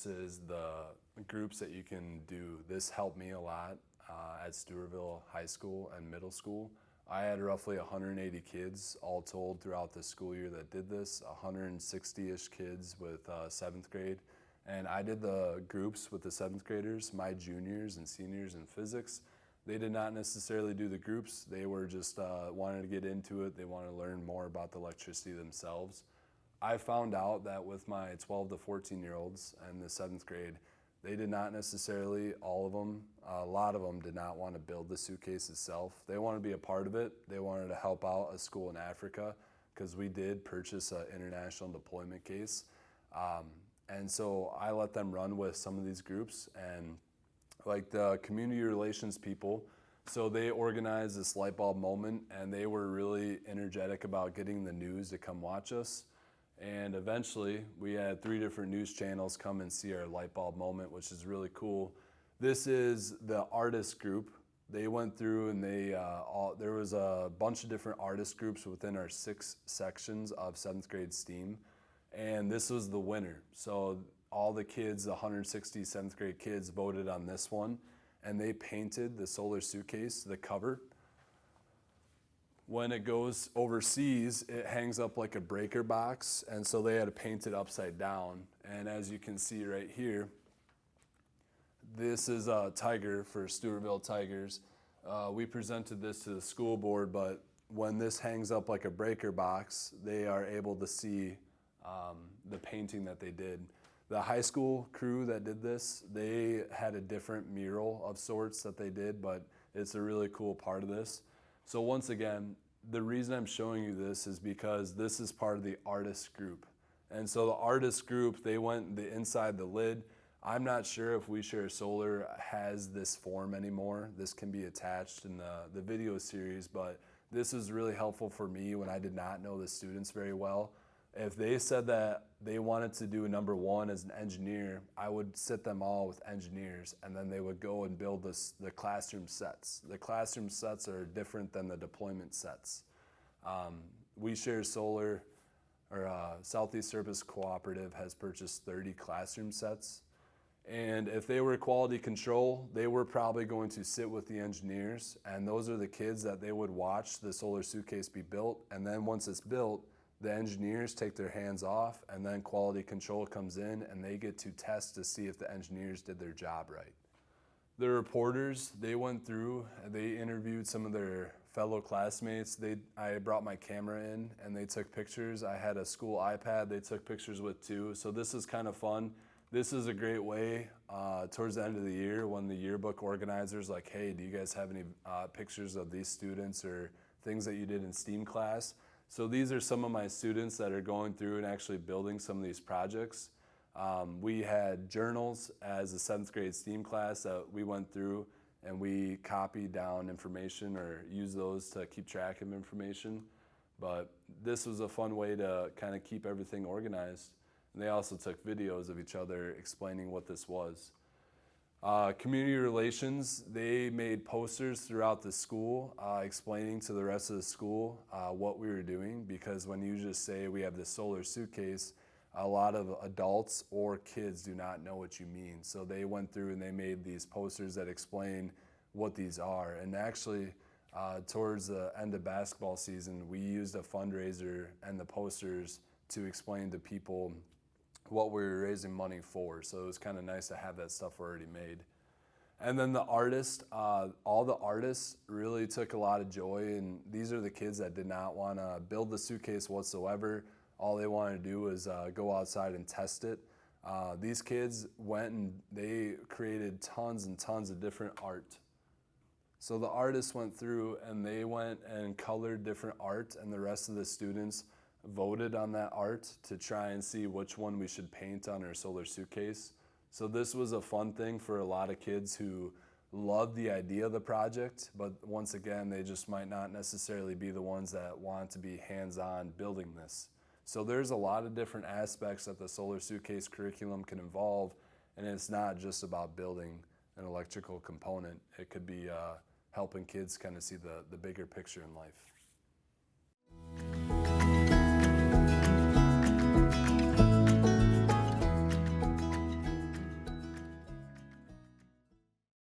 versus the groups that you can do. This helped me a lot at Stewartville High School and middle school. I had roughly 180 kids all told throughout the school year that did this, 160-ish kids with 7th grade. And I did the groups with the 7th graders, my juniors and seniors in physics. They did not necessarily do the groups. They were just wanted to get into it. They wanted to learn more about the electricity themselves. I found out that with my 12 to 14-year-olds and the 7th grade, they did not necessarily, all of them, a lot of them did not want to build the suitcase itself. They wanted to be a part of it. They wanted to help out a school in Africa because we did purchase an international deployment case. And so I let them run with some of these groups and like the community relations people. So they organized this light bulb moment and they were really energetic about getting the news to come watch us. And eventually we had 3 different news channels come and see our light bulb moment, which is really cool. This is the artist group. They went through and there was a bunch of different artist groups within our 6 sections of 7th grade STEAM. And this was the winner. So all the kids, the 160 7th grade kids voted on this one and they painted the Solar Suitcase, the cover. When it goes overseas, it hangs up like a breaker box, and so they had to paint it upside down. And as you can see right here, this is a tiger for Stewartville Tigers. We presented this to the school board, but when this hangs up like a breaker box, they are able to see the painting that they did. The high school crew that did this, they had a different mural of sorts that they did, but it's a really cool part of this. So once again, the reason I'm showing you this is because this is part of the artist group. And so the artist group, they went inside the lid. I'm not sure if We Share Solar has this form anymore. This can be attached in the video series, but this is really helpful for me when I did not know the students very well. If they said that they wanted to do number 1 as an engineer, I would sit them all with engineers and then they would go and build the classroom sets. The classroom sets are different than the deployment sets. We Share Solar, or Southeast Service Cooperative, has purchased 30 classroom sets. And if they were quality control, they were probably going to sit with the engineers, and those are the kids that they would watch the Solar Suitcase be built. And then once it's built, the engineers take their hands off and then quality control comes in and they get to test to see if the engineers did their job right. The reporters, they went through, they interviewed some of their fellow classmates. I brought my camera in and they took pictures. I had a school iPad they took pictures with too. So this is kind of fun. This is a great way towards the end of the year when the yearbook organizer's like, hey, do you guys have any pictures of these students or things that you did in STEAM class? So these are some of my students that are going through and actually building some of these projects. We had journals as a 7th grade STEAM class that we went through and we copied down information or used those to keep track of information. But this was a fun way to kind of keep everything organized. And they also took videos of each other explaining what this was. Community relations, they made posters throughout the school explaining to the rest of the school what we were doing, because when you just say we have this Solar Suitcase, a lot of adults or kids do not know what you mean. So they went through and they made these posters that explain what these are. And actually, towards the end of basketball season, we used a fundraiser and the posters to explain to people what we were raising money for. So it was kind of nice to have that stuff already made. And then the artists, all the artists really took a lot of joy, and these are the kids that did not want to build the suitcase whatsoever. All they wanted to do was go outside and test it. These kids went and they created tons and tons of different art. So the artists went through and they went and colored different art, and the rest of the students voted on that art to try and see which one we should paint on our Solar Suitcase. So this was a fun thing for a lot of kids who loved the idea of the project, but once again, they just might not necessarily be the ones that want to be hands-on building this. So there's a lot of different aspects that the Solar Suitcase curriculum can involve, and it's not just about building an electrical component. It could be helping kids kind of see the bigger picture in life.